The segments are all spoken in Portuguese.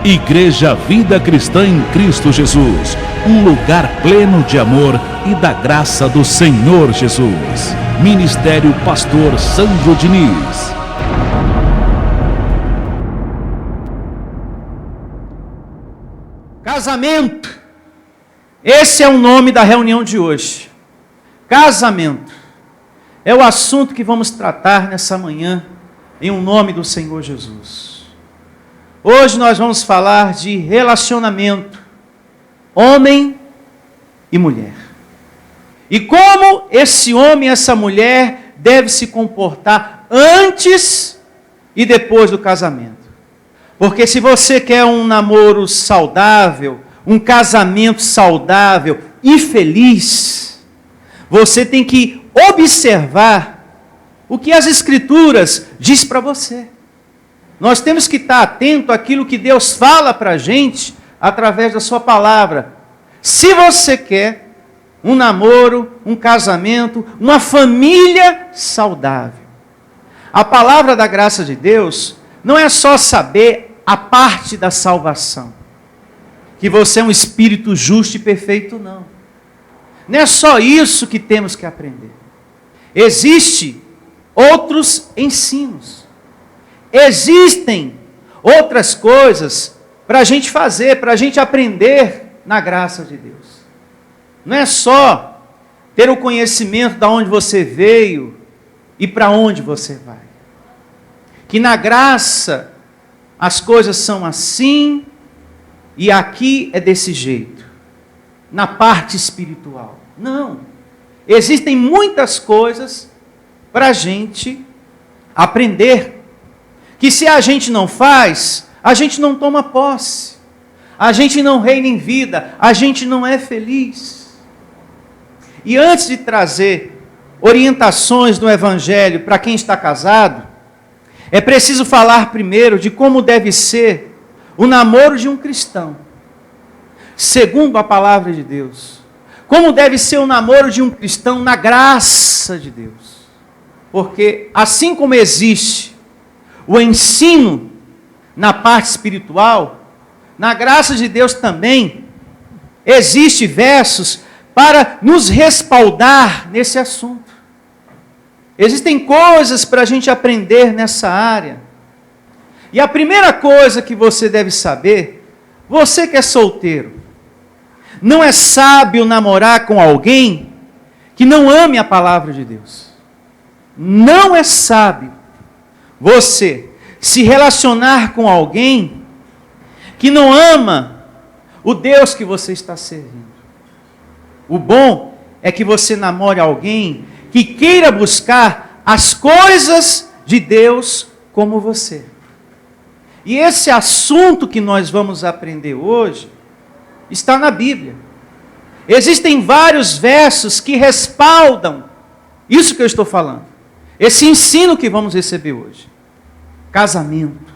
Igreja Vida Cristã em Cristo Jesus, um lugar pleno de amor e da graça do Senhor Jesus. Ministério Pastor Sandro Diniz. Casamento. Esse é o nome da reunião de hoje. Casamento. É o assunto que vamos tratar nessa manhã, em nome do Senhor Jesus. Hoje nós vamos falar de relacionamento, homem e mulher. E como esse homem e essa mulher devem se comportar antes e depois do casamento. Porque se você quer um namoro saudável, um casamento saudável e feliz, você tem que observar o que as Escrituras diz para você. Nós temos que estar atento àquilo que Deus fala para a gente através da sua palavra. Se você quer um namoro, um casamento, uma família saudável. A palavra da graça de Deus não é só saber a parte da salvação. Que você é um espírito justo e perfeito, não. Não é só isso que temos que aprender. Existem outros ensinos. Existem outras coisas para a gente fazer, para a gente aprender na graça de Deus. Não é só ter o conhecimento de onde você veio e para onde você vai. Que na graça as coisas são assim e aqui é desse jeito. Na parte espiritual. Não. Existem muitas coisas para a gente aprender. Que se a gente não faz, a gente não toma posse. A gente não reina em vida, a gente não é feliz. E antes de trazer orientações do Evangelho para quem está casado, é preciso falar primeiro de como deve ser o namoro de um cristão, segundo a palavra de Deus. Como deve ser o namoro de um cristão na graça de Deus. Porque assim como existe o ensino na parte espiritual, na graça de Deus também, existem versos para nos respaldar nesse assunto. Existem coisas para a gente aprender nessa área. E a primeira coisa que você deve saber, você que é solteiro, não é sábio namorar com alguém que não ame a palavra de Deus. Não é sábio você se relacionar com alguém que não ama o Deus que você está servindo. O bom é que você namore alguém que queira buscar as coisas de Deus como você. E esse assunto que nós vamos aprender hoje está na Bíblia. Existem vários versos que respaldam isso que eu estou falando. Esse ensino que vamos receber hoje. Casamento,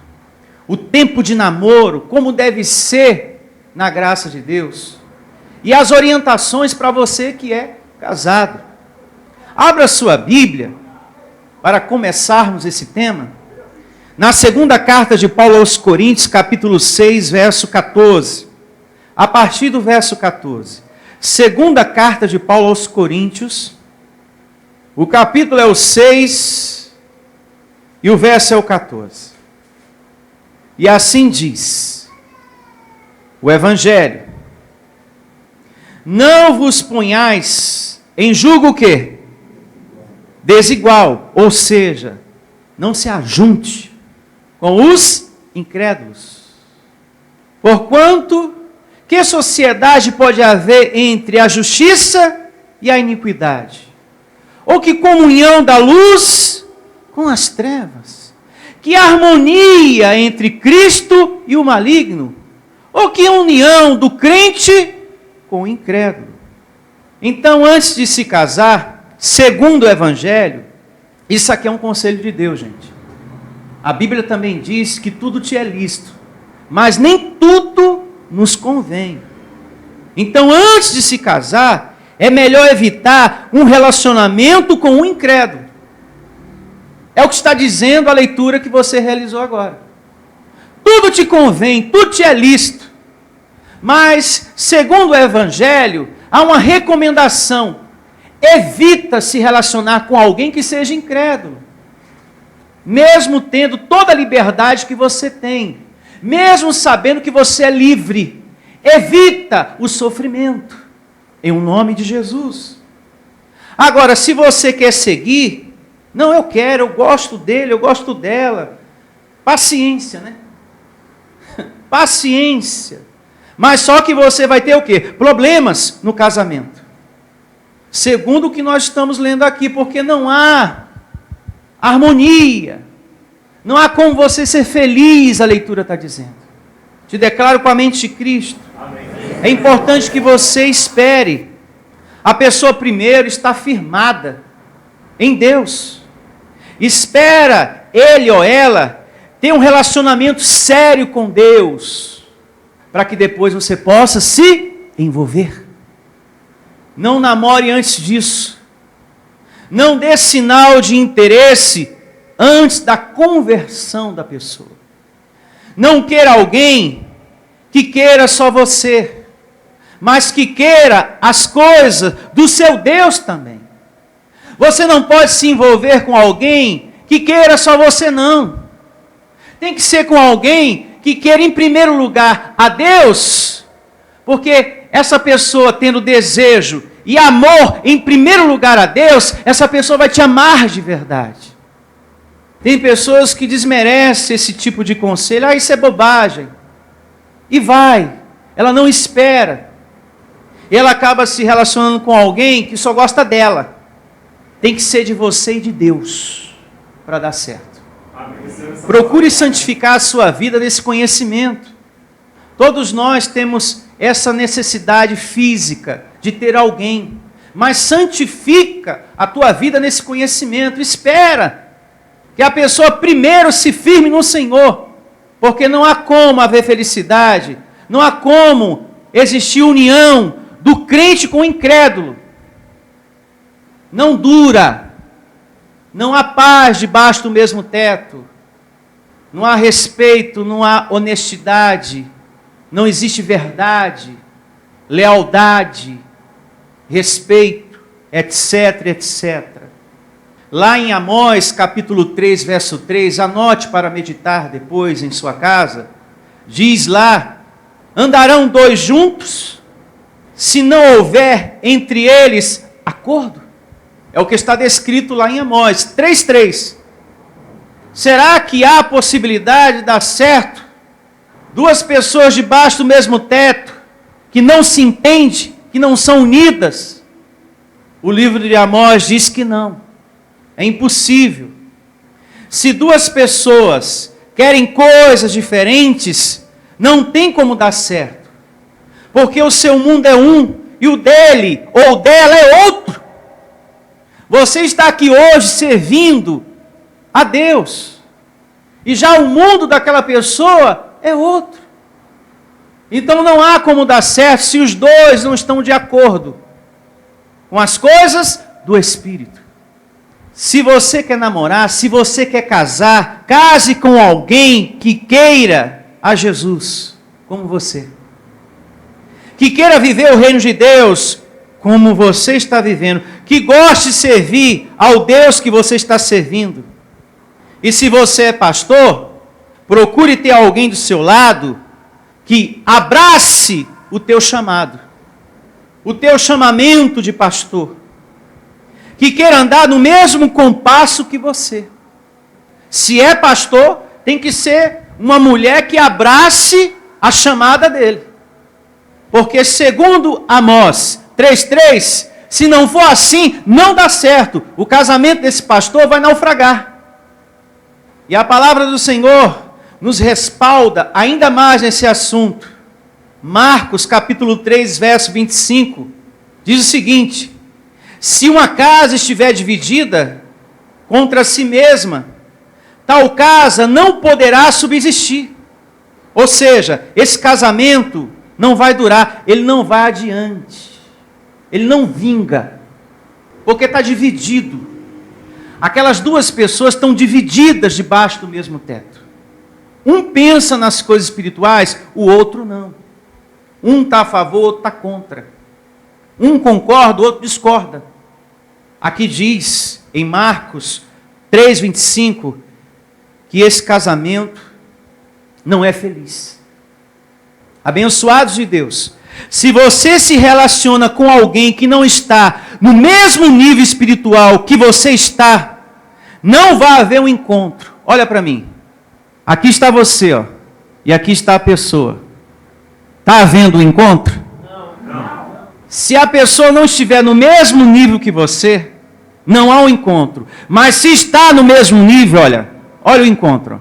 o tempo de namoro, como deve ser na graça de Deus, e as orientações para você que é casado. Abra sua Bíblia, para começarmos esse tema, na segunda carta de Paulo aos Coríntios, capítulo 6, verso 14, a partir do verso 14. Segunda carta de Paulo aos Coríntios, o capítulo é o 6, e o verso é o 14. E assim diz o Evangelho: não vos ponhais em julgo o quê? Desigual, ou seja, não se ajunte com os incrédulos. Porquanto, que sociedade pode haver entre a justiça e a iniquidade? Ou que comunhão da luz com as trevas? Que harmonia entre Cristo e o maligno? Ou que união do crente com o incrédulo? Então, antes de se casar, segundo o Evangelho, isso aqui é um conselho de Deus, gente. A Bíblia também diz que tudo te é lícito, mas nem tudo nos convém. Então, antes de se casar, é melhor evitar um relacionamento com um incrédulo. É o que está dizendo a leitura que você realizou agora. Tudo tudo te convém, tudo te é lícito. Mas, segundo o Evangelho, há uma recomendação. Evita se relacionar com alguém que seja incrédulo. Mesmo tendo toda a liberdade que você tem. Mesmo sabendo que você é livre. Evita o sofrimento. Em nome de Jesus. Agora, se você quer seguir, não, eu quero, eu gosto dele, eu gosto dela. Paciência, né? Paciência. Mas só que você vai ter o quê? Problemas no casamento. Segundo o que nós estamos lendo aqui, porque não há harmonia. Não há como você ser feliz, a leitura está dizendo. Te declaro com a mente de Cristo. Amém. É importante que você espere. A pessoa primeiro está firmada em Deus. Espera ele ou ela ter um relacionamento sério com Deus, para que depois você possa se envolver. Não namore antes disso. Não dê sinal de interesse antes da conversão da pessoa. Não queira alguém que queira só você, mas que queira as coisas do seu Deus também. Você não pode se envolver com alguém que queira só você, não. Tem que ser com alguém que queira em primeiro lugar a Deus, porque essa pessoa tendo desejo e amor em primeiro lugar a Deus, essa pessoa vai te amar de verdade. Tem pessoas que desmerecem esse tipo de conselho, isso é bobagem. E vai, ela não espera. E ela acaba se relacionando com alguém que só gosta dela. Tem que ser de você e de Deus para dar certo. Procure santificar a sua vida nesse conhecimento. Todos nós temos essa necessidade física de ter alguém, mas santifica a tua vida nesse conhecimento. Espera que a pessoa primeiro se firme no Senhor, porque não há como haver felicidade, não há como existir união do crente com o incrédulo. Não dura, não há paz debaixo do mesmo teto, não há respeito, não há honestidade, não existe verdade, lealdade, respeito, etc, etc. Lá em Amós, capítulo 3, verso 3, anote para meditar depois em sua casa, diz lá: andarão dois juntos, se não houver entre eles acordo? É o que está descrito lá em Amós 3:3. Será que há possibilidade de dar certo duas pessoas debaixo do mesmo teto, que não se entendem, que não são unidas? O livro de Amós diz que não. É impossível. Se duas pessoas querem coisas diferentes, não tem como dar certo. Porque o seu mundo é um e o dele ou dela é outro. Você está aqui hoje servindo a Deus. E já o mundo daquela pessoa é outro. Então não há como dar certo se os dois não estão de acordo com as coisas do Espírito. Se você quer namorar, se você quer casar, case com alguém que queira a Jesus como você. Que queira viver o reino de Deus como você está vivendo. Que goste de servir ao Deus que você está servindo. E se você é pastor, procure ter alguém do seu lado que abrace o teu chamado, o teu chamamento de pastor, que queira andar no mesmo compasso que você. Se é pastor, tem que ser uma mulher que abrace a chamada dele. Porque segundo Amós 3:3, se não for assim, não dá certo. O casamento desse pastor vai naufragar. E a palavra do Senhor nos respalda ainda mais nesse assunto. Marcos capítulo 3, verso 25, diz o seguinte: se uma casa estiver dividida contra si mesma, tal casa não poderá subsistir. Ou seja, esse casamento não vai durar, ele não vai adiante, ele não vinga, porque está dividido. Aquelas duas pessoas estão divididas debaixo do mesmo teto. Um pensa nas coisas espirituais, o outro não. Um está a favor, o outro está contra. Um concorda, o outro discorda. Aqui diz, em Marcos 3:25, que esse casamento não é feliz. Abençoados de Deus, se você se relaciona com alguém que não está no mesmo nível espiritual que você está, não vai haver um encontro. Olha para mim. Aqui está você, ó, e aqui está a pessoa. Está havendo um encontro? Não. Se a pessoa não estiver no mesmo nível que você, não há um encontro. Mas se está no mesmo nível, olha o encontro.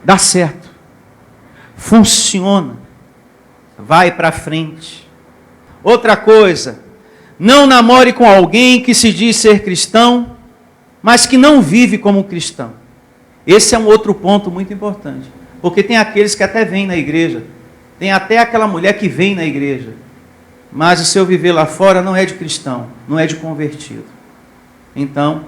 Dá certo. Funciona. Vai para frente. Outra coisa, não namore com alguém que se diz ser cristão, mas que não vive como cristão. Esse é um outro ponto muito importante. Porque tem aqueles que até vêm na igreja. Tem até aquela mulher que vem na igreja. Mas o seu viver lá fora não é de cristão, não é de convertido. Então,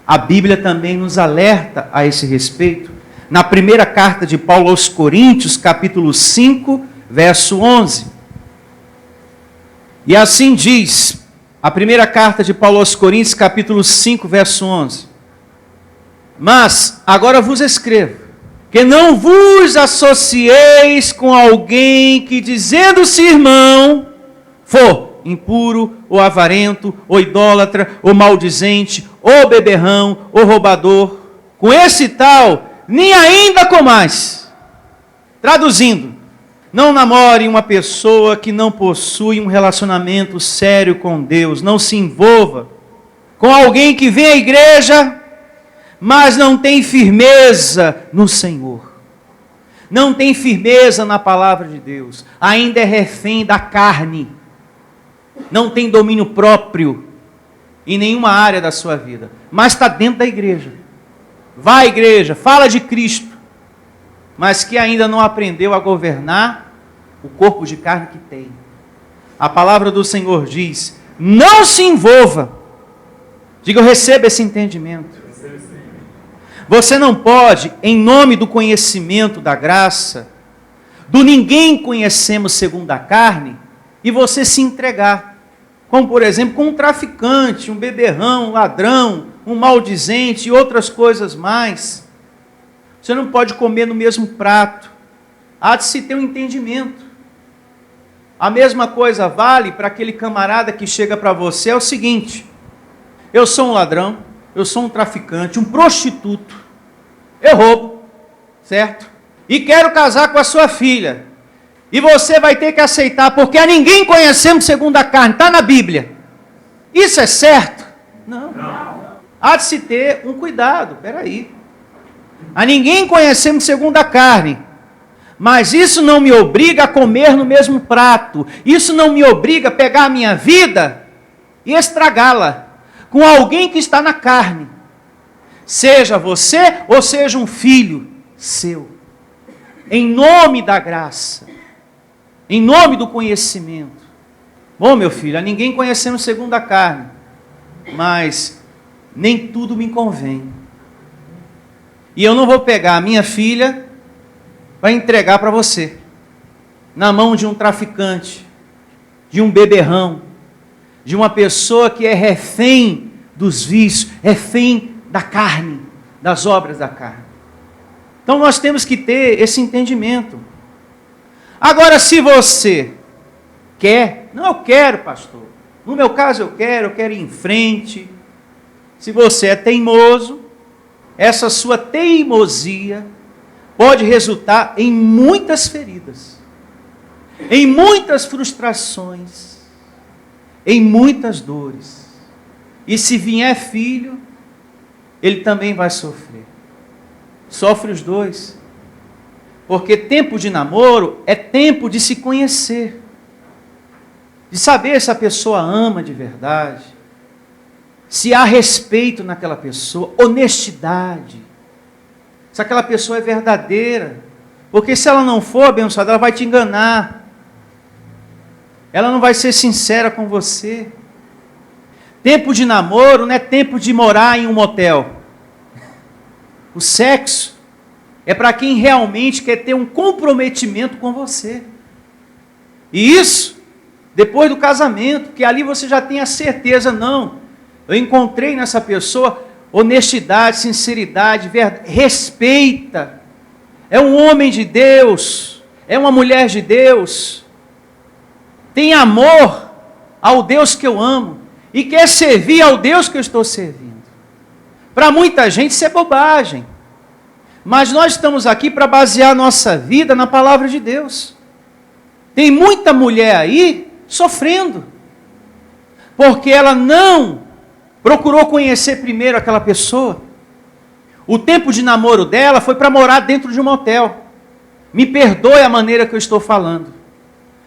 a Bíblia também nos alerta a esse respeito. Na primeira carta de Paulo aos Coríntios, capítulo 5, verso 11. E assim diz, a primeira carta de Paulo aos Coríntios, capítulo 5, verso 11. Mas, agora vos escrevo, que não vos associeis com alguém que, dizendo-se irmão, for impuro, ou avarento, ou idólatra, ou maldizente, ou beberrão, ou roubador. Com esse tal, nem ainda comais. Traduzindo, não namore uma pessoa que não possui um relacionamento sério com Deus. Não se envolva com alguém que vem à igreja, mas não tem firmeza no Senhor. Não tem firmeza na palavra de Deus. Ainda é refém da carne. Não tem domínio próprio em nenhuma área da sua vida. Mas está dentro da igreja. Vai à igreja, fala de Cristo. Mas que ainda não aprendeu a governar o corpo de carne que tem. A palavra do Senhor diz, não se envolva. Diga, eu recebo esse entendimento. Você não pode, em nome do conhecimento da graça, do ninguém conhecemos segundo a carne, e você se entregar. Como, por exemplo, com um traficante, um beberrão, um ladrão, um maldizente e outras coisas mais. Você não pode comer no mesmo prato. Há de se ter um entendimento. A mesma coisa vale para aquele camarada que chega para você, é o seguinte, eu sou um ladrão, eu sou um traficante, um prostituto, eu roubo, certo? E quero casar com a sua filha. E você vai ter que aceitar, porque a ninguém conhecemos segundo a carne, está na Bíblia. Isso é certo? Não. Há de se ter um cuidado, peraí. A ninguém conhecemos segundo a carne. Mas isso não me obriga a comer no mesmo prato. Isso não me obriga a pegar a minha vida e estragá-la com alguém que está na carne. Seja você ou seja um filho seu. Em nome da graça. Em nome do conhecimento. Bom, meu filho, a ninguém conhecemos segundo a carne. Mas nem tudo me convém. E eu não vou pegar a minha filha para entregar para você, na mão de um traficante, de um beberrão, de uma pessoa que é refém dos vícios, refém da carne, das obras da carne. Então nós temos que ter esse entendimento. Agora, se você quer, não, eu quero, pastor, no meu caso eu quero ir em frente. Se você é teimoso, essa sua teimosia pode resultar em muitas feridas, em muitas frustrações, em muitas dores. E se vier filho, ele também vai sofrer. Sofre os dois. Porque tempo de namoro é tempo de se conhecer, de saber se a pessoa ama de verdade, se há respeito naquela pessoa, honestidade, se aquela pessoa é verdadeira. Porque se ela não for abençoada, ela vai te enganar. Ela não vai ser sincera com você. Tempo de namoro não é tempo de morar em um motel. O sexo é para quem realmente quer ter um comprometimento com você. E isso, depois do casamento, que ali você já tem a certeza, não, eu encontrei nessa pessoa honestidade, sinceridade, verdade, respeita, é um homem de Deus, é uma mulher de Deus, tem amor ao Deus que eu amo, e quer servir ao Deus que eu estou servindo. Para muita gente isso é bobagem, mas nós estamos aqui para basear nossa vida na palavra de Deus. Tem muita mulher aí sofrendo, porque ela não procurou conhecer primeiro aquela pessoa. O tempo de namoro dela foi para morar dentro de um motel. Me perdoe a maneira que eu estou falando.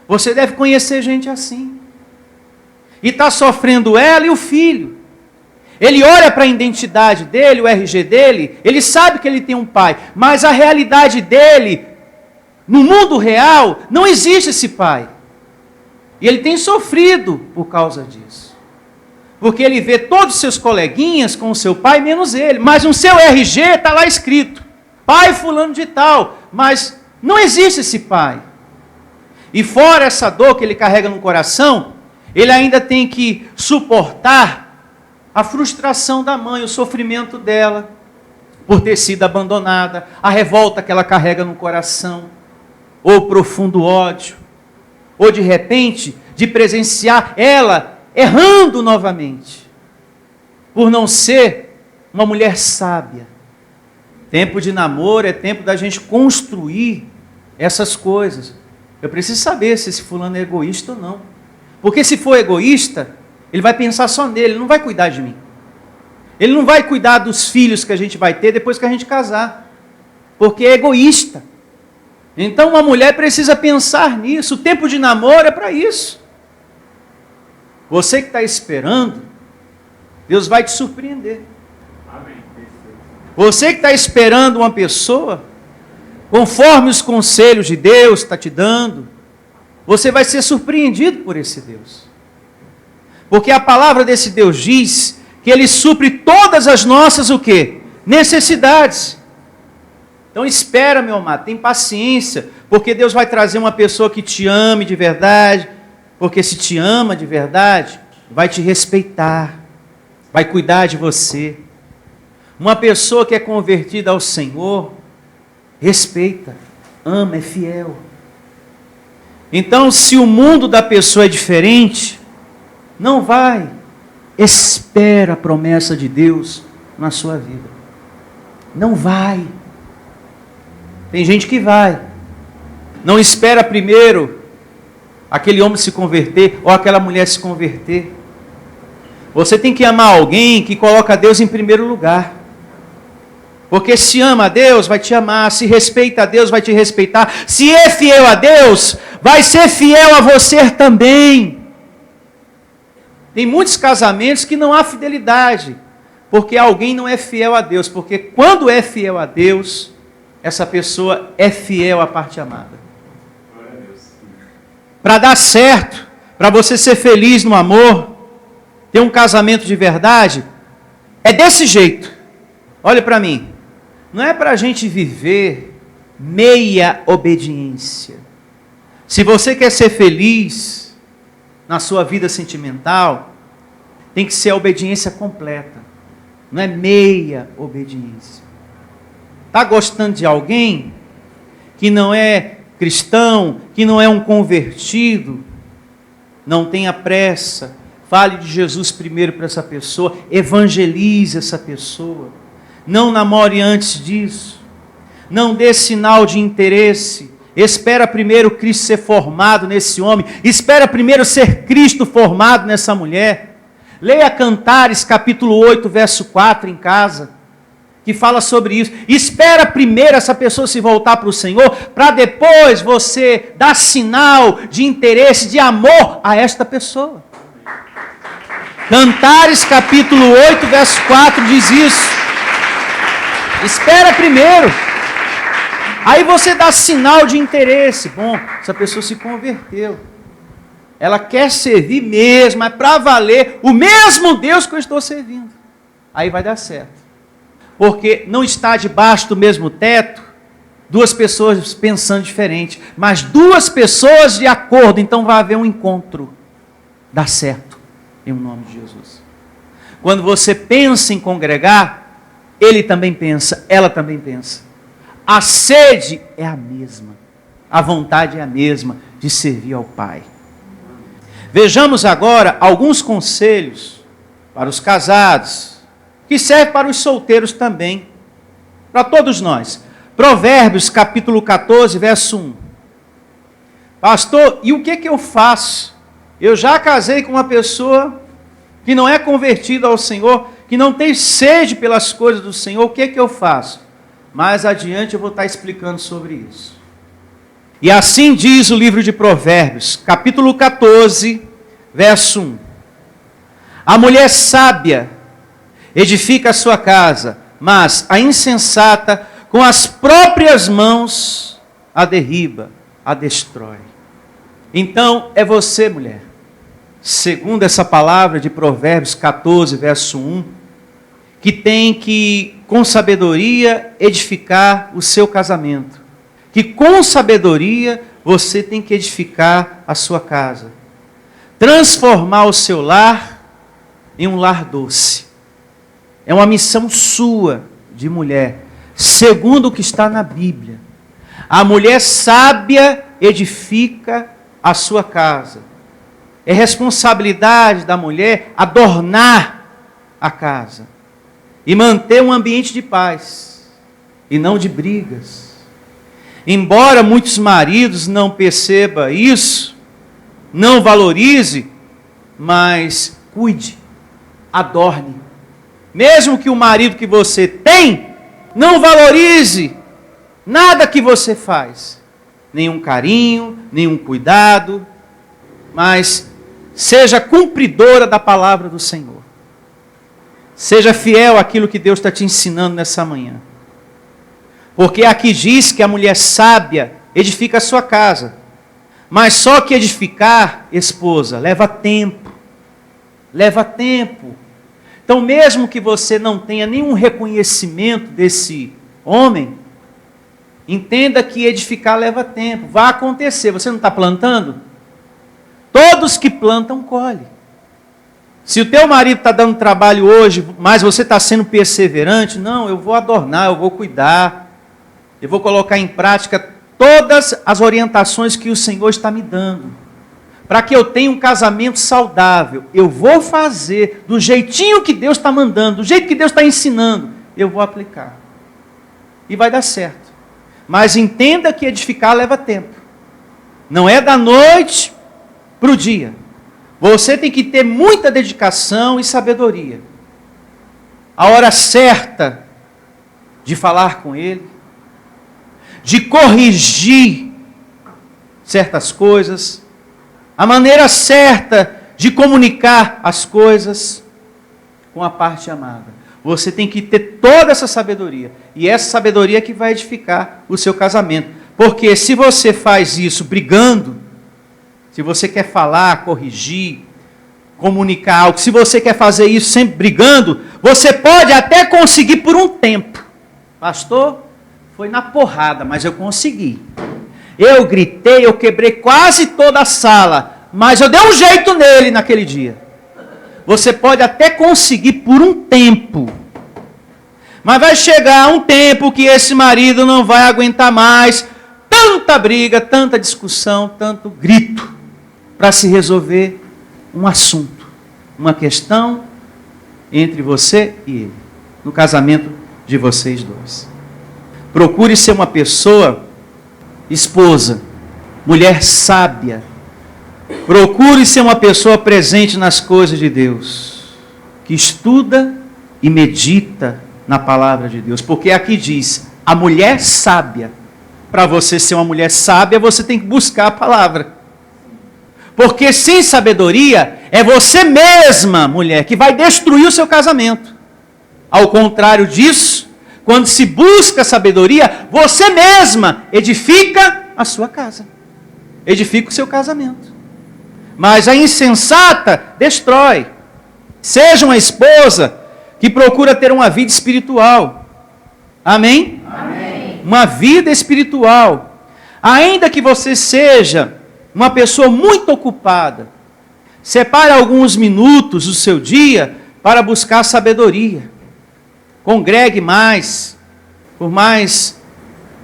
Você deve conhecer gente assim. E está sofrendo ela e o filho. Ele olha para a identidade dele, o RG dele, ele sabe que ele tem um pai, mas a realidade dele, no mundo real, não existe esse pai. E ele tem sofrido por causa disso. Porque ele vê todos os seus coleguinhas com o seu pai, menos ele. Mas no seu RG está lá escrito, pai fulano de tal, mas não existe esse pai. E fora essa dor que ele carrega no coração, ele ainda tem que suportar a frustração da mãe, o sofrimento dela, por ter sido abandonada, a revolta que ela carrega no coração, ou profundo ódio, ou de repente, de presenciar ela errando novamente, por não ser uma mulher sábia. Tempo de namoro é tempo da gente construir essas coisas. Eu preciso saber se esse fulano é egoísta ou não. Porque se for egoísta, ele vai pensar só nele, ele não vai cuidar de mim. Ele não vai cuidar dos filhos que a gente vai ter depois que a gente casar. Porque é egoísta. Então uma mulher precisa pensar nisso. O tempo de namoro é para isso. Você que está esperando, Deus vai te surpreender. Você que está esperando uma pessoa, conforme os conselhos de Deus está te dando, você vai ser surpreendido por esse Deus. Porque a palavra desse Deus diz que Ele supre todas as nossas, o quê? Necessidades. Então espera, meu amado, tem paciência, porque Deus vai trazer uma pessoa que te ame de verdade, porque se te ama de verdade, vai te respeitar, vai cuidar de você. Uma pessoa que é convertida ao Senhor, respeita, ama, é fiel. Então, se o mundo da pessoa é diferente, não vai. Espera a promessa de Deus na sua vida. Não vai. Tem gente que vai. Não espera primeiro aquele homem se converter ou aquela mulher se converter. Você tem que amar alguém que coloca Deus em primeiro lugar. Porque se ama a Deus, vai te amar. Se respeita a Deus, vai te respeitar. Se é fiel a Deus, vai ser fiel a você também. Tem muitos casamentos que não há fidelidade, porque alguém não é fiel a Deus. Porque quando é fiel a Deus, essa pessoa é fiel à parte amada. Para dar certo, para você ser feliz no amor, ter um casamento de verdade, é desse jeito. Olha para mim. Não é para a gente viver meia obediência. Se você quer ser feliz na sua vida sentimental, tem que ser a obediência completa. Não é meia obediência. Está gostando de alguém que não é cristão, que não é um convertido? Não tenha pressa. Fale de Jesus primeiro para essa pessoa. Evangelize essa pessoa. Não namore antes disso. Não dê sinal de interesse. Espera primeiro Cristo ser formado nesse homem. Espera primeiro ser Cristo formado nessa mulher. Leia Cantares, capítulo 8, verso 4 em casa, que fala sobre isso. Espera primeiro essa pessoa se voltar para o Senhor, para depois você dar sinal de interesse, de amor a esta pessoa. Cantares, capítulo 8, verso 4 diz isso. Espera primeiro. Aí você dá sinal de interesse. Bom, essa pessoa se converteu. Ela quer servir mesmo, é para valer o mesmo Deus que eu estou servindo. Aí vai dar certo. Porque não está debaixo do mesmo teto, Duas pessoas pensando diferente, mas duas pessoas de acordo, então vai haver um encontro. Dá certo, em nome de Jesus. Quando você pensa em congregar, ele também pensa, ela também pensa. A sede é a mesma, a vontade é a mesma de servir ao Pai. Vejamos agora alguns conselhos para os casados, que servem para os solteiros também, para todos nós. Provérbios capítulo 14, verso 1. Pastor, e o que eu faço? Eu já casei com uma pessoa que não é convertida ao Senhor, que não tem sede pelas coisas do Senhor, o que eu faço? Mais adiante eu vou estar explicando sobre isso. E assim diz o livro de Provérbios, capítulo 14, verso 1. A mulher sábia edifica a sua casa, mas a insensata com as próprias mãos a derriba, a destrói. Então é você, mulher, segundo essa palavra de Provérbios 14, verso 1, que tem que, com sabedoria, edificar o seu casamento. Que com sabedoria você tem que edificar a sua casa. Transformar o seu lar em um lar doce. É uma missão sua de mulher, segundo o que está na Bíblia. A mulher sábia edifica a sua casa. É responsabilidade da mulher adornar a casa e manter um ambiente de paz e não de brigas. Embora muitos maridos não percebam isso, não valorize, mas cuide, adorne. Mesmo que o marido que você tem não valorize nada que você faz, nenhum carinho, nenhum cuidado, mas seja cumpridora da palavra do Senhor. Seja fiel àquilo que Deus está te ensinando nessa manhã. Porque aqui diz que a mulher sábia edifica a sua casa. Mas só que edificar, esposa, leva tempo. Leva tempo. Então mesmo que você não tenha nenhum reconhecimento desse homem, entenda que edificar leva tempo. Vai acontecer. Você não está plantando? Todos que plantam, colhem. Se o teu marido está dando trabalho hoje, mas você está sendo perseverante, não, eu vou adornar, eu vou cuidar. Eu vou colocar em prática todas as orientações que o Senhor está me dando. Para que eu tenha um casamento saudável. Eu vou fazer do jeitinho que Deus está mandando, do jeito que Deus está ensinando. Eu vou aplicar. E vai dar certo. Mas entenda que edificar leva tempo. Não é da noite para o dia. Você tem que ter muita dedicação e sabedoria. A hora certa de falar com ele, de corrigir certas coisas, a maneira certa de comunicar as coisas com a parte amada. Você tem que ter toda essa sabedoria, e essa sabedoria que vai edificar o seu casamento. Porque se você faz isso brigando, se você quer falar, corrigir, comunicar algo, se você quer fazer isso sempre brigando, você pode até conseguir por um tempo. Pastor, foi na porrada, mas eu consegui. Eu gritei, eu quebrei quase toda a sala, mas eu dei um jeito nele naquele dia. Você pode até conseguir por um tempo, mas vai chegar um tempo que esse marido não vai aguentar mais tanta briga, tanta discussão, tanto grito, para se resolver um assunto, uma questão entre você e ele, no casamento de vocês dois. Procure ser uma pessoa, esposa, mulher sábia. Procure ser uma pessoa presente nas coisas de Deus, que estuda e medita na palavra de Deus. Porque aqui diz, a mulher sábia. Para você ser uma mulher sábia, você tem que buscar a palavra. Porque sem sabedoria, é você mesma, mulher, que vai destruir o seu casamento. Ao contrário disso, quando se busca sabedoria, você mesma edifica a sua casa. Edifica o seu casamento. Mas a insensata destrói. Seja uma esposa que procura ter uma vida espiritual. Amém? Amém. uma vida espiritual. Ainda que você seja uma pessoa muito ocupada, separe alguns minutos do seu dia para buscar sabedoria. Congregue mais, por mais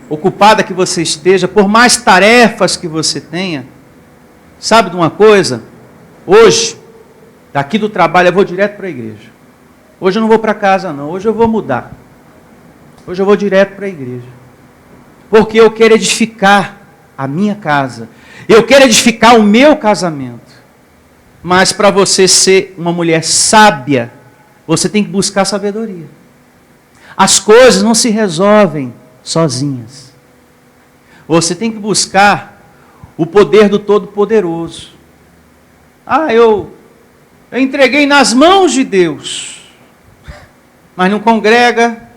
ocupada que você esteja, por mais tarefas que você tenha. Sabe de uma coisa? Hoje, daqui do trabalho eu vou direto para a igreja. Hoje eu não vou para casa não, hoje eu vou mudar. Hoje eu vou direto para a igreja. Porque eu quero edificar a minha casa. Eu quero edificar o meu casamento. Mas para você ser uma mulher sábia, você tem que buscar sabedoria. As coisas não se resolvem sozinhas. Você tem que buscar o poder do Todo-Poderoso. Eu entreguei nas mãos de Deus, mas não congrega,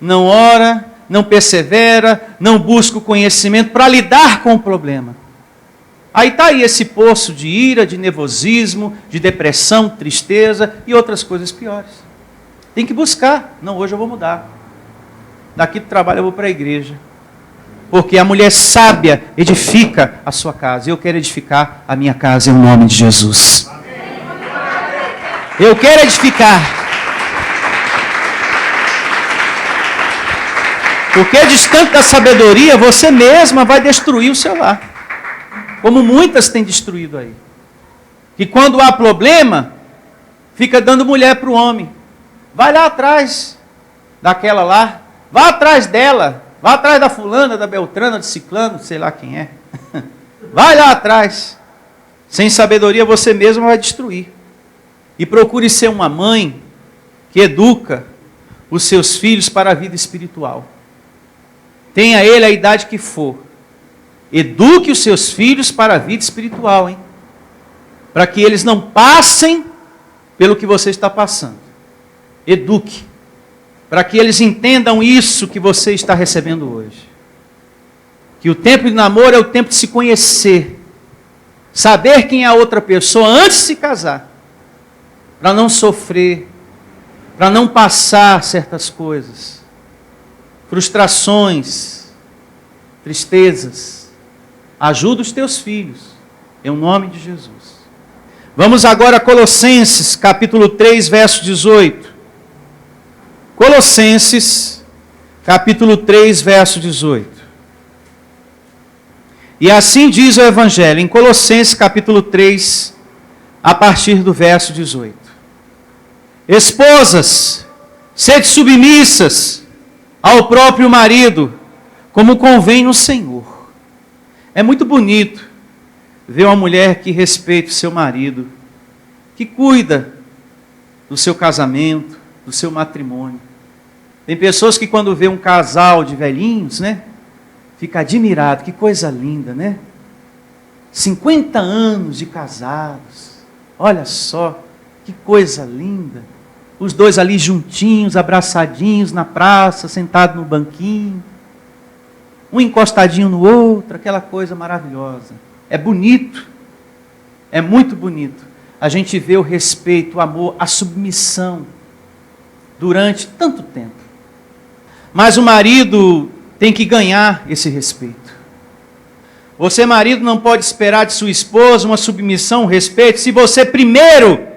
não ora, não persevera, não busca o conhecimento para lidar com o problema. Aí está aí esse poço de ira, de nervosismo, de depressão, tristeza e outras coisas piores. Tem que buscar. Não, hoje eu vou mudar. Daqui do trabalho eu vou para a igreja. Porque a mulher sábia edifica a sua casa. Eu quero edificar a minha casa em nome de Jesus. Eu quero edificar. Porque distante da sabedoria, você mesma vai destruir o seu lar. Como muitas têm destruído aí. E quando há problema, fica dando mulher para o homem. Vai lá atrás daquela lá. Vá atrás dela. Vá atrás da fulana, da beltrana, do ciclano, sei lá quem é. Vai lá atrás. Sem sabedoria você mesmo vai destruir. E procure ser uma mãe que educa os seus filhos para a vida espiritual. Tenha ele a idade que for. Eduque os seus filhos para a vida espiritual, hein? Para que eles não passem pelo que você está passando. Eduque. Para que eles entendam isso que você está recebendo hoje. Que o tempo de namoro é o tempo de se conhecer. Saber quem é a outra pessoa antes de se casar. Para não sofrer. Para não passar certas coisas. Frustrações. Tristezas. Ajuda os teus filhos. Em nome de Jesus. Vamos agora a Colossenses, capítulo 3, verso 18. Colossenses, capítulo 3, verso 18. E assim diz o Evangelho, em Colossenses, capítulo 3, a partir do verso 18. Esposas, sede submissas ao próprio marido, como convém no Senhor. É muito bonito ver uma mulher que respeita o seu marido, que cuida do seu casamento, do seu matrimônio. Tem pessoas que quando vê um casal de velhinhos, né, fica admirado, que coisa linda, né? 50 anos de casados, olha só, que coisa linda. Os dois ali juntinhos, abraçadinhos na praça, sentados no banquinho, um encostadinho no outro, aquela coisa maravilhosa. É bonito, é muito bonito. A gente vê o respeito, o amor, a submissão durante tanto tempo. Mas o marido tem que ganhar esse respeito. Você, marido, não pode esperar de sua esposa uma submissão, um respeito, se você primeiro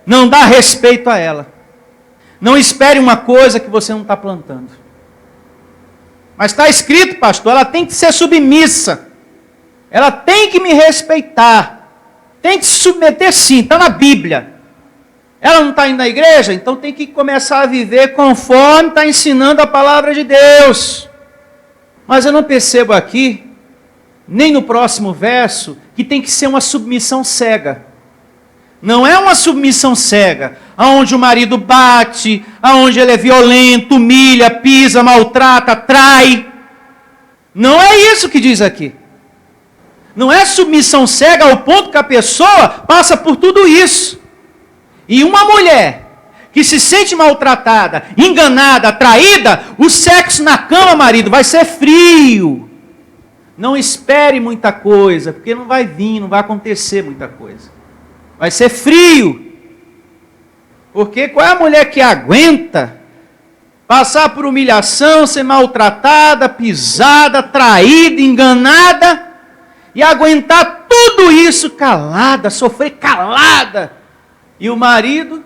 não dá respeito a ela. Não espere uma coisa que você não está plantando. Mas está escrito, pastor, ela tem que ser submissa. Ela tem que me respeitar. Tem que se submeter sim, está na Bíblia. Ela não está indo na igreja? Então tem que começar a viver conforme está ensinando a palavra de Deus. Mas eu não percebo aqui, nem no próximo verso, que tem que ser uma submissão cega. Não é uma submissão cega, onde o marido bate, onde ele é violento, humilha, pisa, maltrata, trai. Não é isso que diz aqui. Não é submissão cega ao ponto que a pessoa passa por tudo isso. E uma mulher que se sente maltratada, enganada, traída, o sexo na cama, marido, vai ser frio. Não espere muita coisa, porque não vai vir, não vai acontecer muita coisa. Vai ser frio. Porque qual é a mulher que aguenta passar por humilhação, ser maltratada, pisada, traída, enganada, e aguentar tudo isso calada, sofrer calada. E o marido,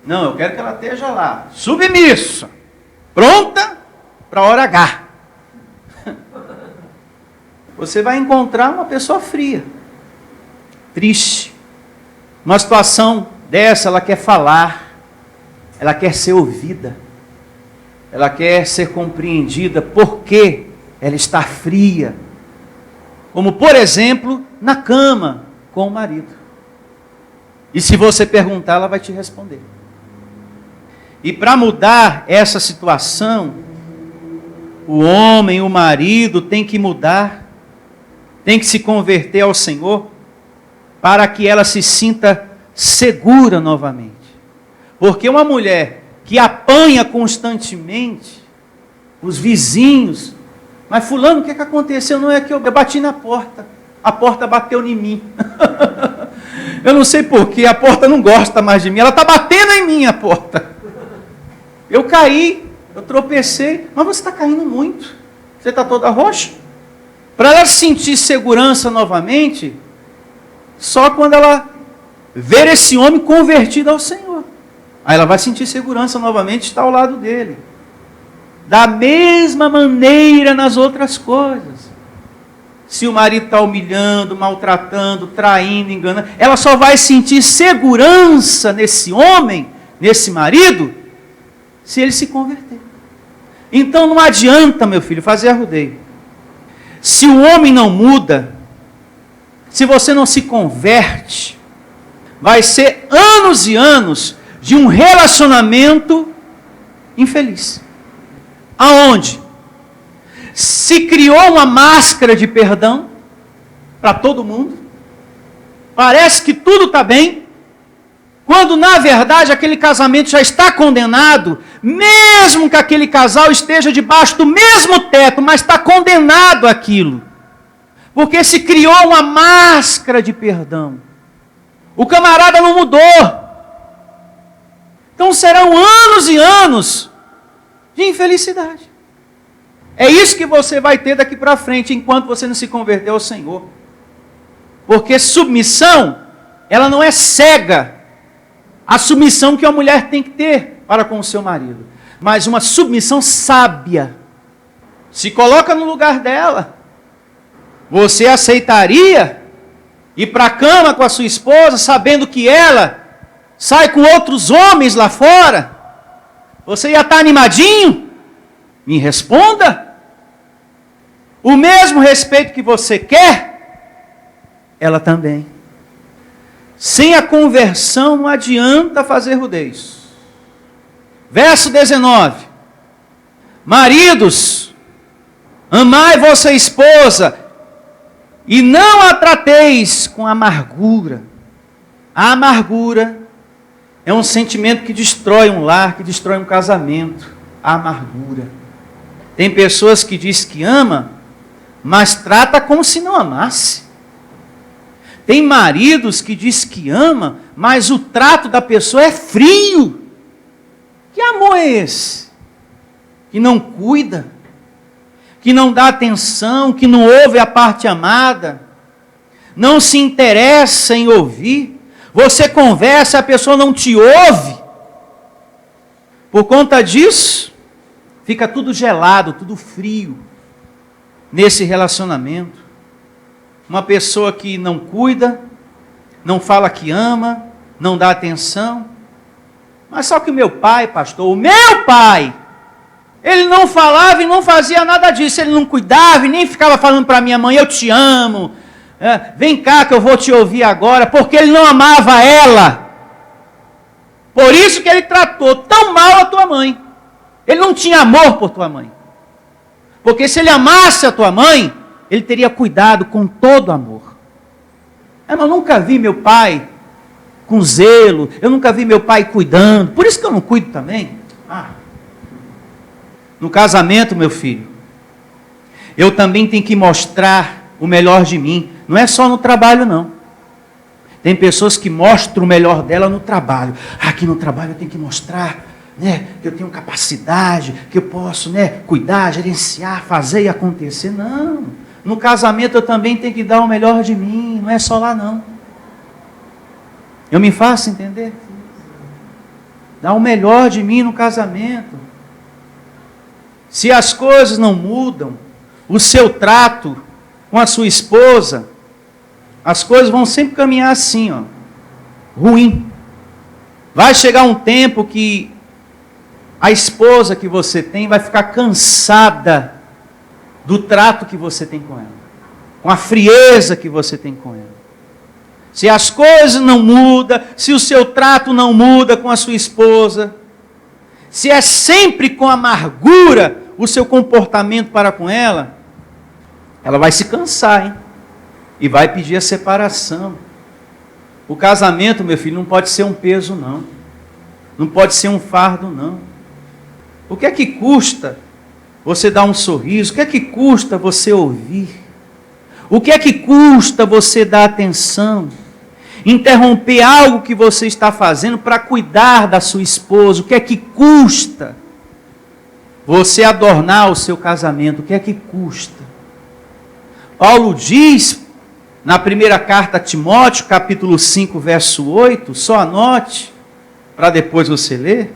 não, eu quero que ela esteja lá, submissa, pronta para a hora H. Você vai encontrar uma pessoa fria, triste. Uma situação dessa, ela quer falar, ela quer ser ouvida, ela quer ser compreendida, porque ela está fria. Como, por exemplo, na cama com o marido. E se você perguntar, ela vai te responder. E para mudar essa situação, o homem, o marido, tem que mudar, tem que se converter ao Senhor, para que ela se sinta segura novamente. Porque uma mulher que apanha constantemente, os vizinhos, mas fulano, o que aconteceu? Não é que eu bati na porta, a porta bateu em mim. Eu não sei porquê, a porta não gosta mais de mim, ela está batendo em mim a porta. Eu caí, eu tropecei, mas você está caindo muito, você está toda roxa. Para ela sentir segurança novamente, só quando ela ver esse homem convertido ao Senhor. Aí ela vai sentir segurança novamente, está ao lado dele. Da mesma maneira nas outras coisas. Se o marido está humilhando, maltratando, traindo, enganando, ela só vai sentir segurança nesse homem, nesse marido, se ele se converter. Então não adianta, meu filho, fazer arrudeio. Se o homem não muda, se você não se converte, vai ser anos e anos de um relacionamento infeliz. Aonde? Se criou uma máscara de perdão para todo mundo, parece que tudo está bem, quando na verdade aquele casamento já está condenado, mesmo que aquele casal esteja debaixo do mesmo teto, mas está condenado àquilo, porque se criou uma máscara de perdão. O camarada não mudou. Então serão anos e anos de infelicidade. É isso que você vai ter daqui para frente, enquanto você não se converter ao Senhor. Porque submissão, ela não é cega. A submissão que a mulher tem que ter para com o seu marido. Mas uma submissão sábia. Se coloca no lugar dela. Você aceitaria ir para a cama com a sua esposa, sabendo que ela sai com outros homens lá fora? Você ia estar animadinho? Me responda. O mesmo respeito que você quer, ela também. Sem a conversão não adianta fazer rudez. Verso 19. Maridos, amai vossa esposa, e não a trateis com amargura. A amargura é um sentimento que destrói um lar, que destrói um casamento. A amargura. Tem pessoas que dizem que ama, mas trata como se não amasse. Tem maridos que dizem que ama, mas o trato da pessoa é frio. Que amor é esse? Que não cuida, que não dá atenção, que não ouve a parte amada, não se interessa em ouvir. Você conversa, a pessoa não te ouve. Por conta disso, fica tudo gelado, tudo frio nesse relacionamento. Uma pessoa que não cuida, não fala que ama, não dá atenção. Mas só que o meu pai, pastor, o meu pai, ele não falava e não fazia nada disso. Ele não cuidava e nem ficava falando para minha mãe, eu te amo, vem cá que eu vou te ouvir agora, porque ele não amava ela. Por isso que ele tratou tão mal a tua mãe. Ele não tinha amor por tua mãe. Porque se ele amasse a tua mãe, ele teria cuidado com todo amor. Eu nunca vi meu pai com zelo, eu nunca vi meu pai cuidando, por isso que eu não cuido também. No casamento, meu filho, eu também tenho que mostrar o melhor de mim, não é só no trabalho não. Tem pessoas que mostram o melhor dela no trabalho. Aqui no trabalho eu tenho que mostrar né, que eu tenho capacidade, que eu posso, né, cuidar, gerenciar, fazer e acontecer. Não. No casamento eu também tenho que dar o melhor de mim, não é só lá não. Eu me faço entender? Dar o melhor de mim no casamento. Se as coisas não mudam, o seu trato com a sua esposa, as coisas vão sempre caminhar assim, ó, ruim. Vai chegar um tempo que a esposa que você tem vai ficar cansada do trato que você tem com ela, com a frieza que você tem com ela. Se as coisas não mudam, se o seu trato não muda com a sua esposa, se é sempre com amargura o seu comportamento para com ela, ela vai se cansar, hein? E vai pedir a separação. O casamento, meu filho, não pode ser um peso, não. Não pode ser um fardo, não. O que é que custa você dar um sorriso? O que é que custa você ouvir? O que é que custa você dar atenção? Interromper algo que você está fazendo para cuidar da sua esposa? O que é que custa você adornar o seu casamento? O que é que custa? Paulo diz, na primeira carta a Timóteo, capítulo 5, verso 8, só anote, para depois você ler.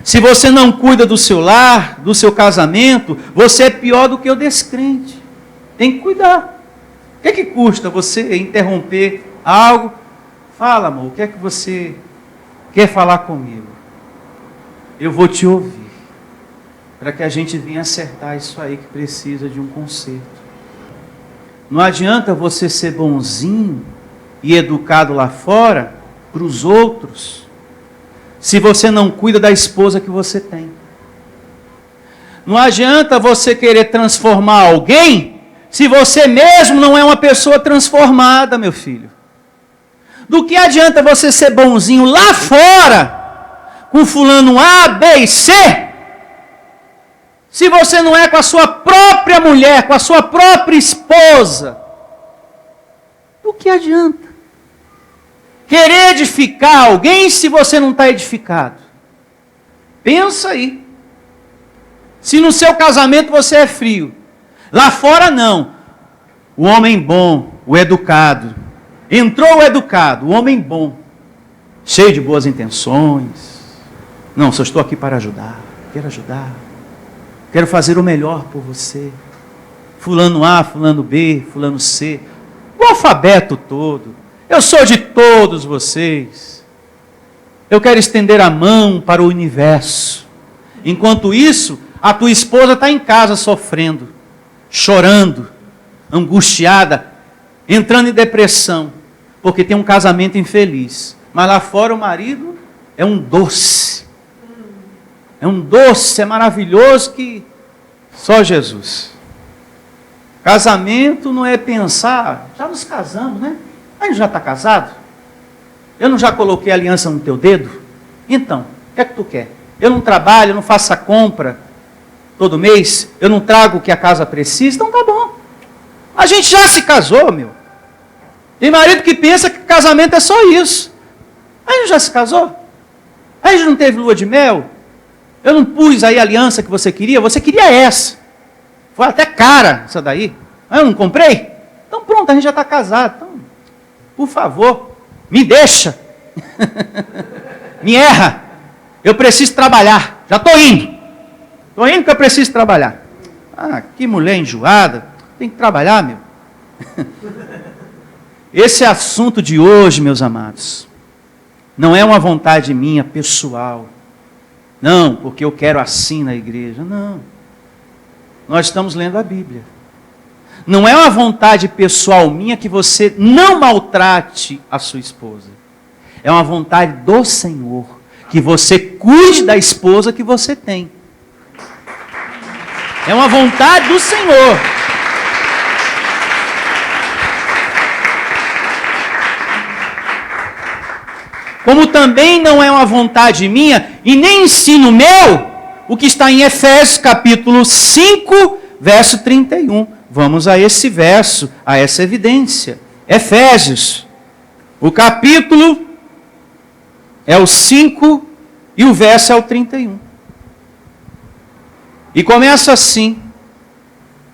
Se você não cuida do seu lar, do seu casamento, você é pior do que o descrente. Tem que cuidar. O que é que custa você interromper algo? Fala, amor, o que é que você quer falar comigo? Eu vou te ouvir, para que a gente venha acertar isso aí que precisa de um conserto. Não adianta você ser bonzinho e educado lá fora para os outros, se você não cuida da esposa que você tem. Não adianta você querer transformar alguém, se você mesmo não é uma pessoa transformada, meu filho. Do que adianta você ser bonzinho lá fora, com fulano A, B e C, se você não é com a sua própria mulher, com a sua própria esposa? Do que adianta? Querer edificar alguém se você não está edificado? Pensa aí. Se no seu casamento você é frio, lá fora não. O homem bom, o educado. Entrou o educado, o homem bom, cheio de boas intenções. Não, só estou aqui para ajudar. Quero ajudar. Quero fazer o melhor por você. Fulano A, fulano B, fulano C. O alfabeto todo. Eu sou de todos vocês. Eu quero estender a mão para o universo. Enquanto isso, a tua esposa está em casa sofrendo, chorando, angustiada, entrando em depressão, porque tem um casamento infeliz. Mas lá fora o marido é um doce. É um doce, é maravilhoso que só Jesus. Casamento não é pensar, já nos casamos, né? A gente já está casado? Eu não já coloquei aliança no teu dedo? Então, o que é que tu quer? Eu não trabalho, eu não faço a compra todo mês, eu não trago o que a casa precisa, então tá bom. A gente já se casou, meu. Tem marido que pensa que casamento é só isso. A gente já se casou? A gente não teve lua de mel? Eu não pus aí a aliança que você queria essa. Foi até cara essa daí. Eu não comprei? Então pronto, a gente já está casado. Então, por favor, me deixa. Me erra. Eu preciso trabalhar. Já estou indo. Estou indo que eu preciso trabalhar. Ah, que mulher enjoada. Tem que trabalhar, meu. Esse assunto de hoje, meus amados, não é uma vontade minha pessoal. Não, porque eu quero assim na igreja. Não. Nós estamos lendo a Bíblia. Não é uma vontade pessoal minha que você não maltrate a sua esposa. É uma vontade do Senhor, que você cuide da esposa que você tem. É uma vontade do Senhor. Como também não é uma vontade minha, e nem ensino meu, o que está em Efésios capítulo 5, verso 31. Vamos a esse verso, a essa evidência. Efésios, o capítulo é o 5, E o verso é o 31. E começa assim,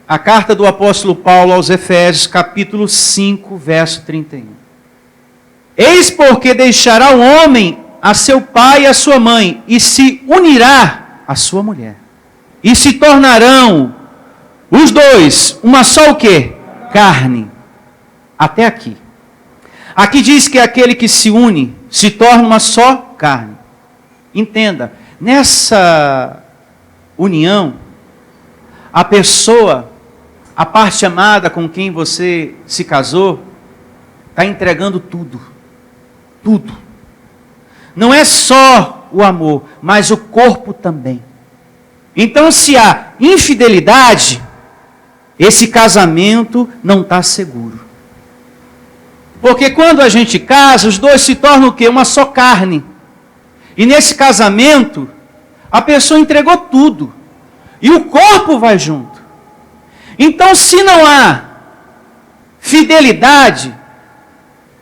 a carta do apóstolo Paulo aos Efésios, capítulo 5, verso 31. Eis porque deixará o homem a seu pai e a sua mãe, e se unirá à sua mulher. E se tornarão os dois uma só o quê? Carne. Até aqui. Aqui diz que aquele que se une se torna uma só carne. Entenda, nessa união, a pessoa, a parte amada com quem você se casou, está entregando tudo. Tudo. Não é só o amor, mas o corpo também. Então, se há infidelidade, esse casamento não está seguro. Porque quando a gente casa, os dois se tornam o quê? Uma só carne. E nesse casamento, a pessoa entregou tudo. E o corpo vai junto. Então, se não há fidelidade,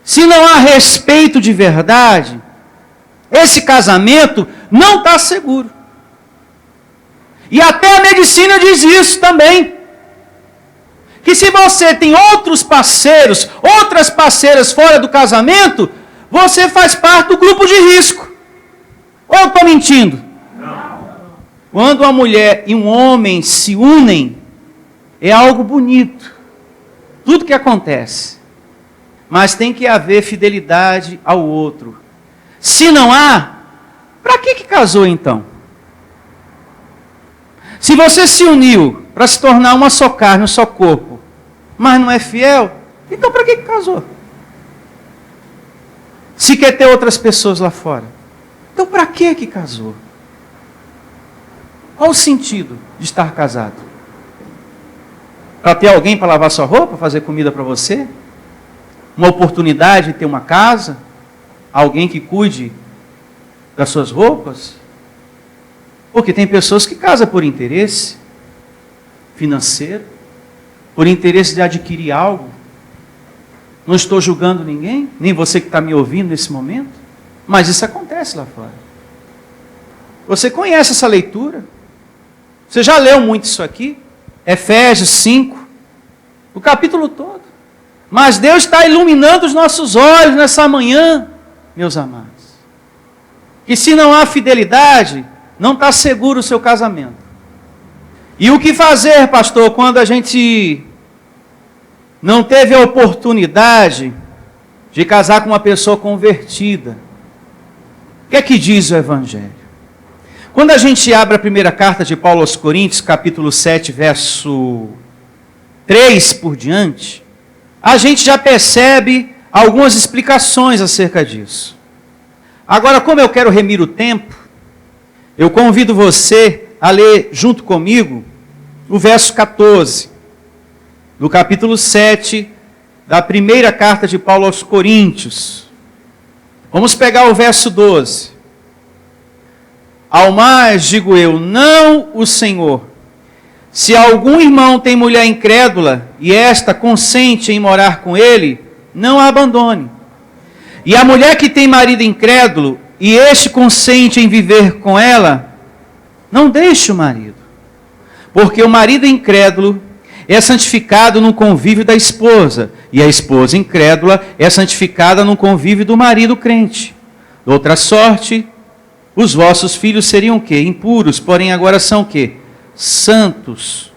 se não há respeito de verdade, esse casamento não está seguro. E até a medicina diz isso também. Que se você tem outros parceiros, outras parceiras fora do casamento, você faz parte do grupo de risco. Ou eu estou mentindo? Não. Quando uma mulher e um homem se unem, é algo bonito. Tudo que acontece. Mas tem que haver fidelidade ao outro. Se não há, para que casou então? Se você se uniu para se tornar uma só carne, um só corpo, mas não é fiel, então para que casou? Se quer ter outras pessoas lá fora, então para que casou? Qual o sentido de estar casado? Para ter alguém para lavar sua roupa, fazer comida para você? Uma oportunidade de ter uma casa? Alguém que cuide das suas roupas? Porque tem pessoas que casam por interesse financeiro, por interesse de adquirir algo. Não estou julgando ninguém, nem você que está me ouvindo nesse momento, mas isso acontece lá fora. Você conhece essa leitura? Você já leu muito isso aqui? Efésios 5, o capítulo todo. Mas Deus está iluminando os nossos olhos nessa manhã, meus amados. E se não há fidelidade, não está seguro o seu casamento. E o que fazer, pastor, quando a gente não teve a oportunidade de casar com uma pessoa convertida? O que é que diz o Evangelho? Quando a gente abre a primeira carta de Paulo aos Coríntios, capítulo 7, verso 3 por diante, a gente já percebe algumas explicações acerca disso. Agora, como eu quero remir o tempo, eu convido você a ler junto comigo o verso 14, do capítulo 7, da primeira carta de Paulo aos Coríntios. Vamos pegar o verso 12. Ao mais, digo eu, não o Senhor. Se algum irmão tem mulher incrédula, e esta consente em morar com ele, não a abandone. E a mulher que tem marido incrédulo, e este consente em viver com ela, não deixe o marido. Porque o marido incrédulo é santificado no convívio da esposa, e a esposa incrédula é santificada no convívio do marido crente. De outra sorte, os vossos filhos seriam o quê? Impuros, porém agora são o quê? Santos.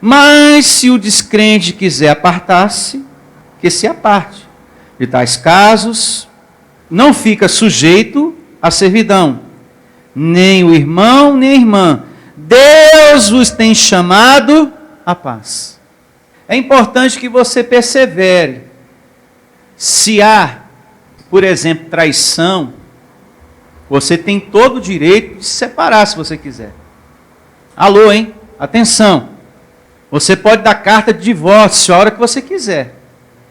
Mas se o descrente quiser apartar-se, que se aparte. De tais casos, não fica sujeito à servidão, nem o irmão, nem a irmã. Deus vos tem chamado à paz. É importante que você persevere. Se há, por exemplo, traição, você tem todo o direito de se separar se você quiser. Alô, hein? Atenção. Você pode dar carta de divórcio a hora que você quiser.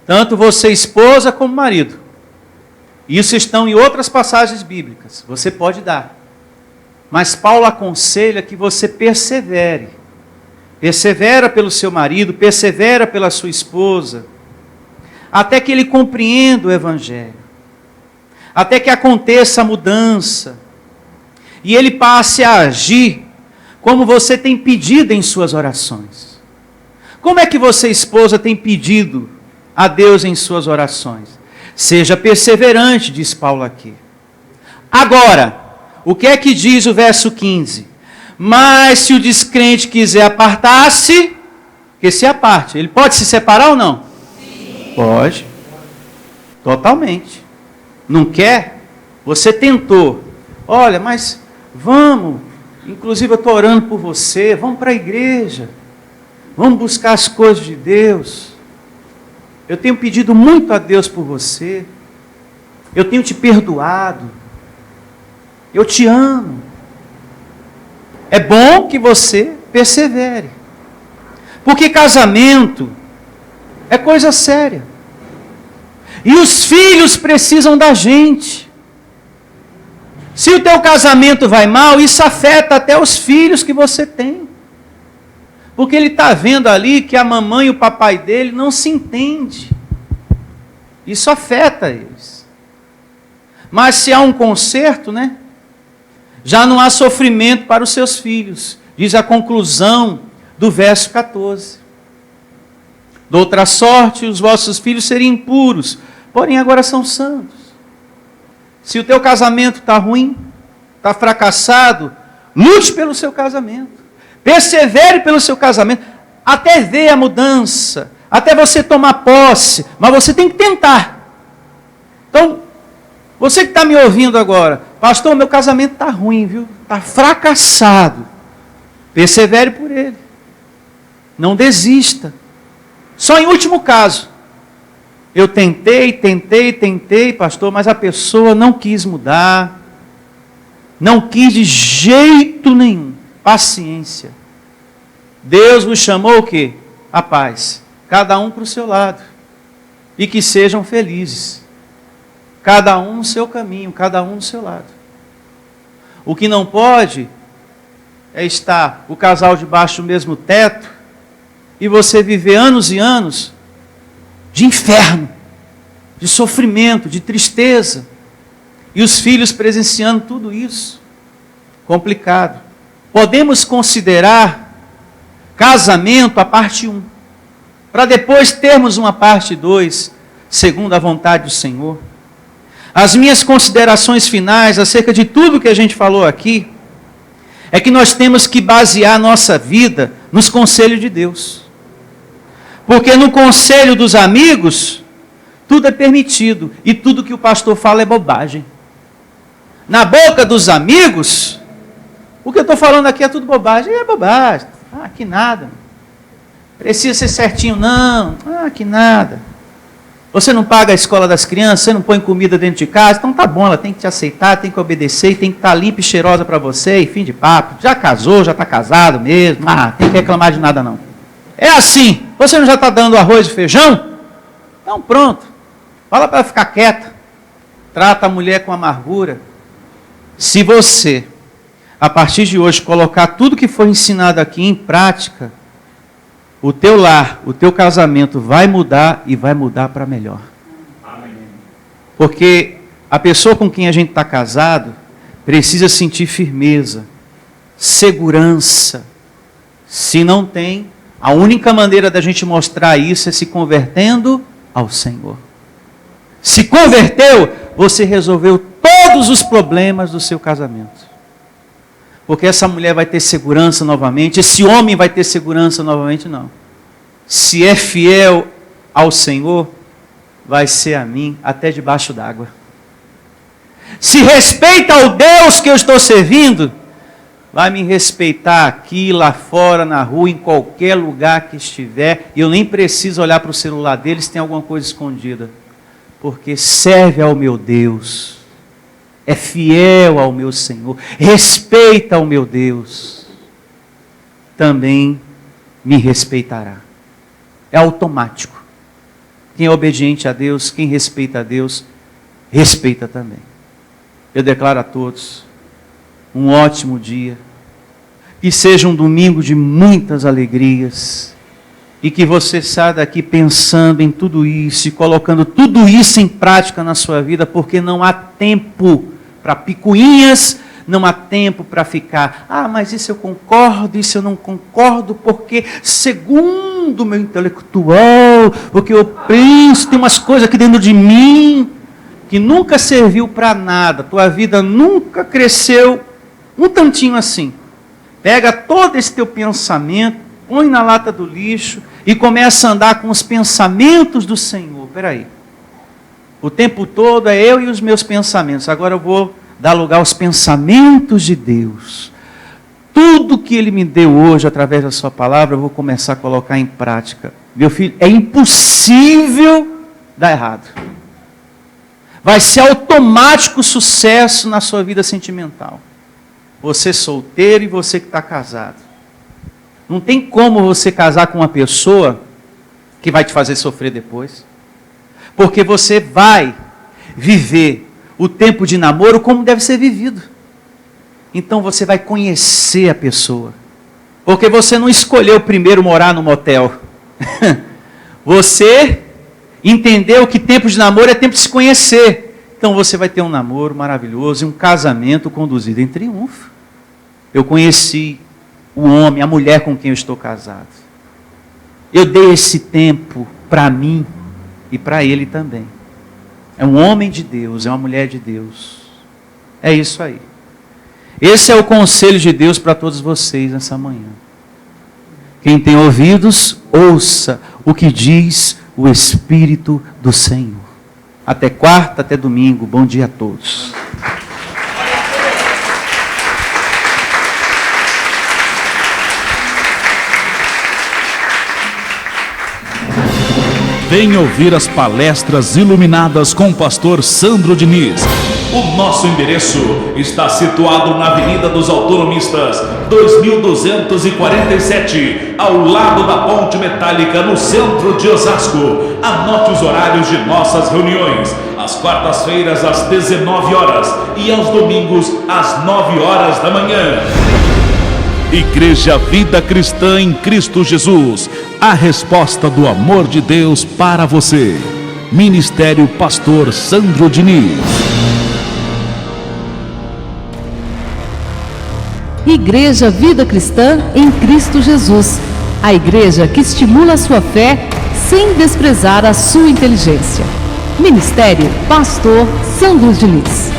Tanto você, esposa, como marido. Isso estão em outras passagens bíblicas. Você pode dar. Mas Paulo aconselha que você persevere. Persevera pelo seu marido, persevera pela sua esposa. Até que ele compreenda o Evangelho. Até que aconteça a mudança. e Ele passe a agir como você tem pedido em suas orações. Como é que você, esposa, tem pedido a Deus em suas orações? Seja perseverante, diz Paulo aqui. Agora, o que é que diz o verso 15? Mas se o descrente quiser apartar-se, que se aparte. Ele pode se separar ou não? Sim. Pode. Totalmente. Não quer? Você tentou. Olha, mas vamos. Inclusive eu estou orando por você. Vamos para a igreja. Vamos buscar as coisas de Deus. Eu tenho pedido muito a Deus por você. Eu tenho te perdoado. Eu te amo. É bom que você persevere. Porque casamento é coisa séria. E os filhos precisam da gente. Se o teu casamento vai mal, isso afeta até os filhos que você tem. Porque ele está vendo ali que a mamãe e o papai dele não se entendem. Isso afeta eles. Mas se há um conserto, né? Já não há sofrimento para os seus filhos. Diz a conclusão do verso 14. De outra sorte, os vossos filhos seriam impuros, porém agora são santos. Se o teu casamento está ruim, está fracassado, lute pelo seu casamento. Persevere pelo seu casamento, até ver a mudança, até você tomar posse, mas você tem que tentar. Então, você que está me ouvindo agora, pastor, meu casamento está ruim, viu? Está fracassado. Persevere por ele. Não desista. Só em último caso. Eu tentei, pastor, mas a pessoa não quis mudar. Não quis de jeito nenhum. Paciência. Deus nos chamou o quê? A paz. Cada um para o seu lado. E que sejam felizes. Cada um no seu caminho, cada um no seu lado. O que não pode é estar o casal debaixo do mesmo teto e você viver anos e anos de inferno, de sofrimento, de tristeza. E os filhos presenciando tudo isso. Complicado. Podemos considerar casamento a parte 1, para depois termos uma parte 2, segundo a vontade do Senhor. As minhas considerações finais acerca de tudo que a gente falou aqui, é que nós temos que basear nossa vida nos conselhos de Deus. Porque no conselho dos amigos, tudo é permitido, e tudo que o pastor fala é bobagem. Na boca dos amigos, o que eu estou falando aqui é tudo bobagem. É bobagem. Ah, que nada. Precisa ser certinho, não. Ah, que nada. Você não paga a escola das crianças, você não põe comida dentro de casa, então tá bom, ela tem que te aceitar, tem que obedecer, tem que estar limpa e cheirosa para você, e fim de papo. Já casou, já está casado mesmo, tem que reclamar de nada não. É assim, você não já está dando arroz e feijão? Então pronto, fala para ela ficar quieta, trata a mulher com amargura. Se você, a partir de hoje, colocar tudo que foi ensinado aqui em prática, o teu lar, o teu casamento vai mudar e vai mudar para melhor. Amém. Porque a pessoa com quem a gente está casado precisa sentir firmeza, segurança. Se não tem, a única maneira da gente mostrar isso é se convertendo ao Senhor. Se converteu, você resolveu todos os problemas do seu casamento. Porque essa mulher vai ter segurança novamente, esse homem vai ter segurança novamente, não. Se é fiel ao Senhor, vai ser a mim até debaixo d'água. Se respeita ao Deus que eu estou servindo, vai me respeitar aqui, lá fora, na rua, em qualquer lugar que estiver, e eu nem preciso olhar para o celular dele se tem alguma coisa escondida. Porque serve ao meu Deus. É fiel ao meu Senhor, respeita ao meu Deus, também me respeitará. É automático. Quem é obediente a Deus, quem respeita a Deus, respeita também. Eu declaro a todos um ótimo dia, que seja um domingo de muitas alegrias, e que você saia daqui pensando em tudo isso, e colocando tudo isso em prática na sua vida, porque não há tempo para picuinhas, não há tempo para ficar, mas isso eu concordo, isso eu não concordo, porque segundo o meu intelectual, porque eu penso, tem umas coisas aqui dentro de mim, que nunca serviu para nada, tua vida nunca cresceu um tantinho assim. Pega todo esse teu pensamento, põe na lata do lixo e começa a andar com os pensamentos do Senhor. Peraí, o tempo todo é eu e os meus pensamentos, agora eu vou dar lugar aos pensamentos de Deus. Tudo que Ele me deu hoje, através da sua palavra, eu vou começar a colocar em prática. Meu filho, é impossível dar errado. Vai ser automático sucesso na sua vida sentimental. Você solteiro e você que está casado. Não tem como você casar com uma pessoa que vai te fazer sofrer depois. Porque você vai viver o tempo de namoro como deve ser vivido. Então você vai conhecer a pessoa. Porque você não escolheu primeiro morar no motel. Você entendeu que tempo de namoro é tempo de se conhecer. Então você vai ter um namoro maravilhoso e um casamento conduzido em triunfo. Eu conheci o homem, a mulher com quem eu estou casado. Eu dei esse tempo para mim e para ele também. É um homem de Deus, é uma mulher de Deus. É isso aí. Esse é o conselho de Deus para todos vocês nessa manhã. Quem tem ouvidos, ouça o que diz o Espírito do Senhor. Até quarta, até domingo. Bom dia a todos. Venha ouvir as palestras iluminadas com o pastor Sandro Diniz. O nosso endereço está situado na Avenida dos Autonomistas, 2247, ao lado da Ponte Metálica, no centro de Osasco. Anote os horários de nossas reuniões: às quartas-feiras às 19 horas e aos domingos às 9 horas da manhã. Igreja Vida Cristã em Cristo Jesus, a resposta do amor de Deus para você. Ministério Pastor Sandro Diniz. Igreja Vida Cristã em Cristo Jesus, a igreja que estimula a sua fé sem desprezar a sua inteligência. Ministério Pastor Sandro Diniz.